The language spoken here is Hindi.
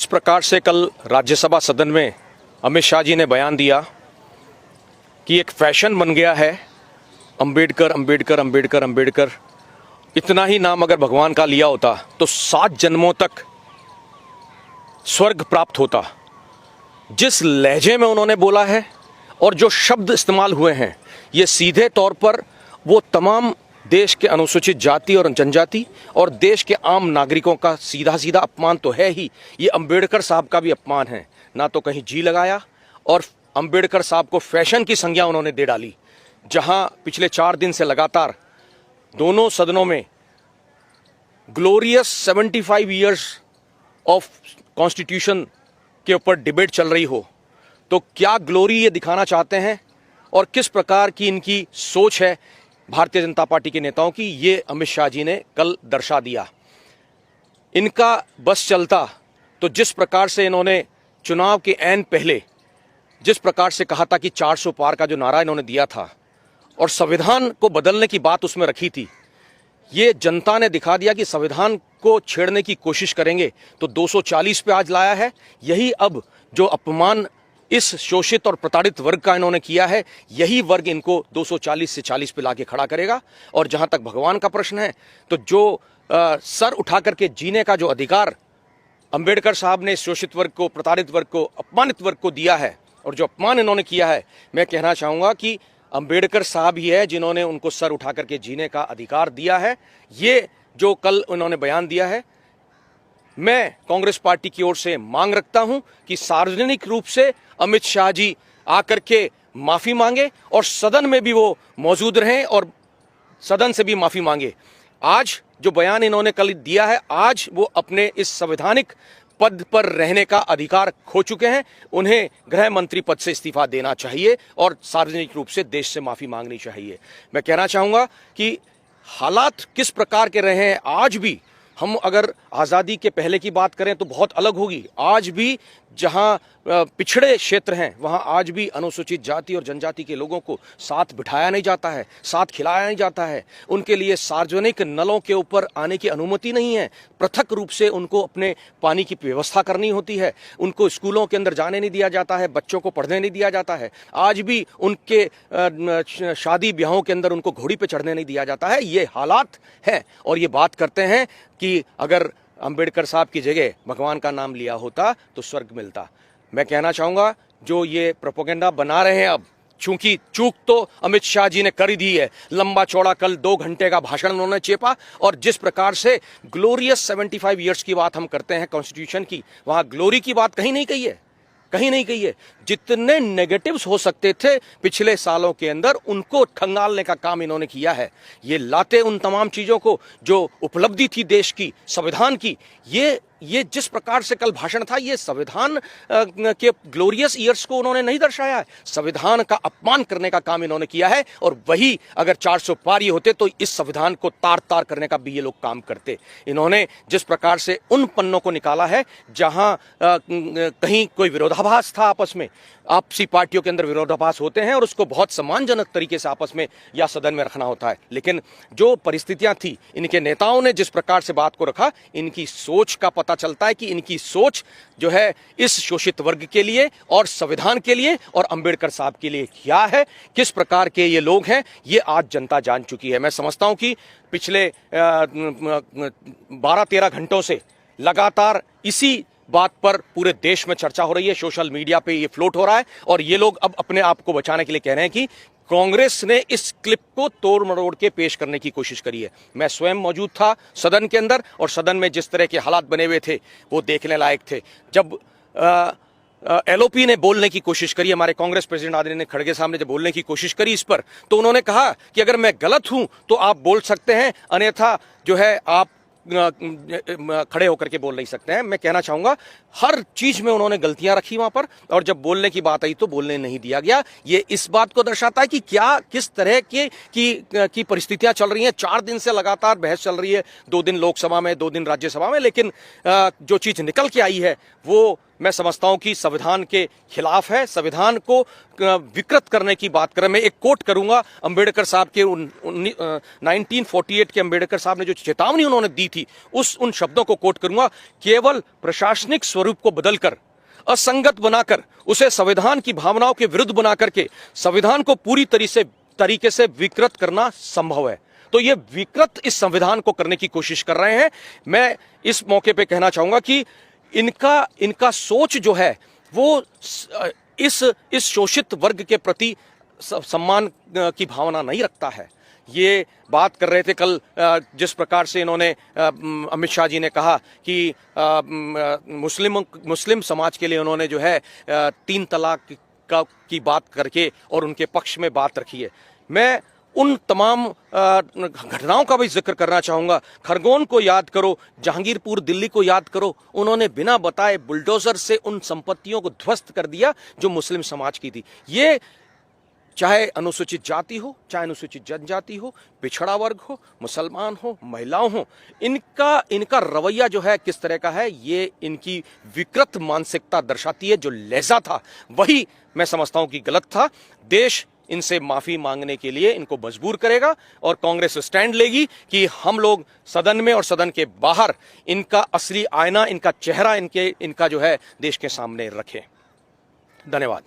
प्रकार से कल राज्यसभा सदन में अमित शाह जी ने बयान दिया कि एक फैशन बन गया है अंबेडकर अंबेडकर अंबेडकर अंबेडकर, इतना ही नाम अगर भगवान का लिया होता तो 7 जन्मों तक स्वर्ग प्राप्त होता। जिस लहजे में उन्होंने बोला है और जो शब्द इस्तेमाल हुए हैं, ये सीधे तौर पर वो तमाम देश के अनुसूचित जाति और जनजाति और देश के आम नागरिकों का सीधा सीधा अपमान तो है ही, ये अंबेडकर साहब का भी अपमान है। ना तो कहीं जी लगाया और अंबेडकर साहब को फैशन की संज्ञा उन्होंने दे डाली। जहां पिछले 4 दिन से लगातार दोनों सदनों में ग्लोरियस 75 ईयर्स ऑफ कॉन्स्टिट्यूशन के ऊपर डिबेट चल रही हो, तो क्या ग्लोरी ये दिखाना चाहते हैं और किस प्रकार की इनकी सोच है भारतीय जनता पार्टी के नेताओं की, ये अमित शाह जी ने कल दर्शा दिया। इनका बस चलता तो जिस प्रकार से इन्होंने चुनाव के ऐन पहले जिस प्रकार से कहा था कि 400 पार का जो नारा इन्होंने दिया था और संविधान को बदलने की बात उसमें रखी थी, ये जनता ने दिखा दिया कि संविधान को छेड़ने की कोशिश करेंगे तो 240 पे आज लाया है। यही अब जो अपमान इस शोषित और प्रताड़ित वर्ग का इन्होंने किया है, यही वर्ग इनको 240 से 40 पे लाके खड़ा करेगा। और जहां तक भगवान का प्रश्न है, तो जो सर उठा करके जीने का जो अधिकार अंबेडकर साहब ने शोषित वर्ग को, प्रताड़ित वर्ग को, अपमानित वर्ग को दिया है और जो अपमान इन्होंने किया है, मैं कहना चाहूंगा कि अंबेडकर साहब ही है जिन्होंने उनको सर उठा करके जीने का अधिकार दिया है। ये जो कल उन्होंने बयान दिया है, मैं कांग्रेस पार्टी की ओर से मांग रखता हूं कि सार्वजनिक रूप से अमित शाह जी आकर के माफी मांगे और सदन में भी वो मौजूद रहें और सदन से भी माफी मांगे। आज जो बयान इन्होंने कल दिया है, आज वो अपने इस संवैधानिक पद पर रहने का अधिकार खो चुके हैं। उन्हें गृह मंत्री पद से इस्तीफा देना चाहिए और सार्वजनिक रूप से देश से माफी मांगनी चाहिए। मैं कहना चाहूंगा कि हालात किस प्रकार के रहे हैं, आज भी हम अगर आज़ादी के पहले की बात करें तो बहुत अलग होगी। आज भी जहां पिछड़े क्षेत्र हैं, वहां आज भी अनुसूचित जाति और जनजाति के लोगों को साथ बिठाया नहीं जाता है, साथ खिलाया नहीं जाता है। उनके लिए सार्वजनिक नलों के ऊपर आने की अनुमति नहीं है। पृथक रूप से उनको अपने पानी की व्यवस्था करनी होती है। उनको स्कूलों के अंदर जाने नहीं दिया जाता है, बच्चों को पढ़ने नहीं दिया जाता है। आज भी उनके शादी ब्याहों के अंदर उनको घोड़ी पे चढ़ने नहीं दिया जाता है। ये हालात हैं और ये बात करते हैं कि अगर अंबेडकर साहब की जगह भगवान का नाम लिया होता तो स्वर्ग मिलता। मैं कहना चाहूंगा जो ये प्रोपेगेंडा बना रहे हैं, अब चूंकि चूक तो अमित शाह जी ने कर ही दी है। लंबा चौड़ा कल 2 घंटे का भाषण उन्होंने चेपा और जिस प्रकार से ग्लोरियस 75 ईयर्स की बात हम करते हैं कॉन्स्टिट्यूशन की, वहां ग्लोरी की बात कहीं नहीं कही है, कहीं नहीं कही है। जितने नेगेटिव्स हो सकते थे पिछले सालों के अंदर, उनको खंगालने का काम इन्होंने किया है। ये लाते उन तमाम चीजों को जो उपलब्धि थी देश की, संविधान की, ये जिस प्रकार से कल भाषण था, ये संविधान के ग्लोरियस ईयर्स को उन्होंने नहीं दर्शाया है। संविधान का अपमान करने का काम इन्होंने किया है और वही अगर 400 पार ये होते तो इस संविधान को तार तार करने का भी ये लोग काम करते। इन्होंने जिस प्रकार से उन पन्नों को निकाला है जहां कहीं कोई विरोधाभास था, आपस में आपसी पार्टियों के अंदर विरोधाभास होते हैं और उसको बहुत सम्मानजनक तरीके से आपस में या सदन में रखना होता है। लेकिन जो परिस्थितियां थी, इनके नेताओं ने जिस प्रकार से बात को रखा, इनकी सोच का पता चलता है कि इनकी सोच जो है इस शोषित वर्ग के लिए और संविधान के लिए और अंबेडकर साहब के लिए क्या है, किस प्रकार के ये लोग हैं, ये आज जनता जान चुकी है। मैं समझता हूं कि पिछले 12-13 घंटों से लगातार इसी बात पर पूरे देश में चर्चा हो रही है, सोशल मीडिया पे ये फ्लोट हो रहा है और ये लोग अब अपने आप को बचाने के लिए कह रहे हैं कि कांग्रेस ने इस क्लिप को तोड़ मरोड़ के पेश करने की कोशिश करी है। मैं स्वयं मौजूद था सदन के अंदर और सदन में जिस तरह के हालात बने हुए थे वो देखने लायक थे। जब एलओपी ने बोलने की कोशिश करी, हमारे कांग्रेस प्रेसिडेंट आदरणीय खड़गे साहब ने जब बोलने की कोशिश करी इस पर, तो उन्होंने कहा कि अगर मैं गलत हूं तो आप बोल सकते हैं, अन्यथा जो है आप खड़े होकर के बोल नहीं सकते हैं। मैं कहना चाहूंगा हर चीज में उन्होंने गलतियां रखी वहां पर और जब बोलने की बात आई तो बोलने नहीं दिया गया। ये इस बात को दर्शाता है कि क्या किस तरह की परिस्थितियां चल रही हैं। 4 दिन से लगातार बहस चल रही है, 2 दिन लोकसभा में, 2 दिन राज्यसभा में, लेकिन जो चीज निकल के आई है वो मैं समझता हूं कि संविधान के खिलाफ है, संविधान को विकृत करने की बात कर रहे हैं। मैं एक कोट करूंगा अंबेडकर साहब के 1948 के अंबेडकर साहब ने जो चेतावनी उन्होंने दी थी, उन शब्दों को कोट करूंगा, केवल प्रशासनिक स्वरूप को बदलकर, असंगत बनाकर, उसे संविधान की भावनाओं के विरुद्ध बनाकर के संविधान को पूरी तरीके से विकृत करना संभव है। तो ये विकृत इस संविधान को करने की कोशिश कर रहे हैं। मैं इस मौके पे कहना चाहूंगा कि इनका सोच जो है वो इस शोषित वर्ग के प्रति सम्मान की भावना नहीं रखता है। ये बात कर रहे थे कल, जिस प्रकार से इन्होंने अमित शाह जी ने कहा कि मुस्लिम समाज के लिए उन्होंने जो है 3 तलाक की बात करके और उनके पक्ष में बात रखी है। मैं उन तमाम घटनाओं का भी जिक्र करना चाहूंगा। खरगोन को याद करो, जहांगीरपुर दिल्ली को याद करो, उन्होंने बिना बताए बुलडोजर से उन संपत्तियों को ध्वस्त कर दिया जो मुस्लिम समाज की थी। ये चाहे अनुसूचित जाति हो, चाहे अनुसूचित जनजाति हो, पिछड़ा वर्ग हो, मुसलमान हो, महिलाओं हो, इनका रवैया जो है किस तरह का है, ये इनकी विकृत मानसिकता दर्शाती है। जो लहजा था वही मैं समझता हूं कि गलत था। देश इनसे माफी मांगने के लिए इनको मजबूर करेगा और कांग्रेस स्टैंड लेगी कि हम लोग सदन में और सदन के बाहर इनका असली आईना, इनका चेहरा, इनका जो है देश के सामने रखें। धन्यवाद।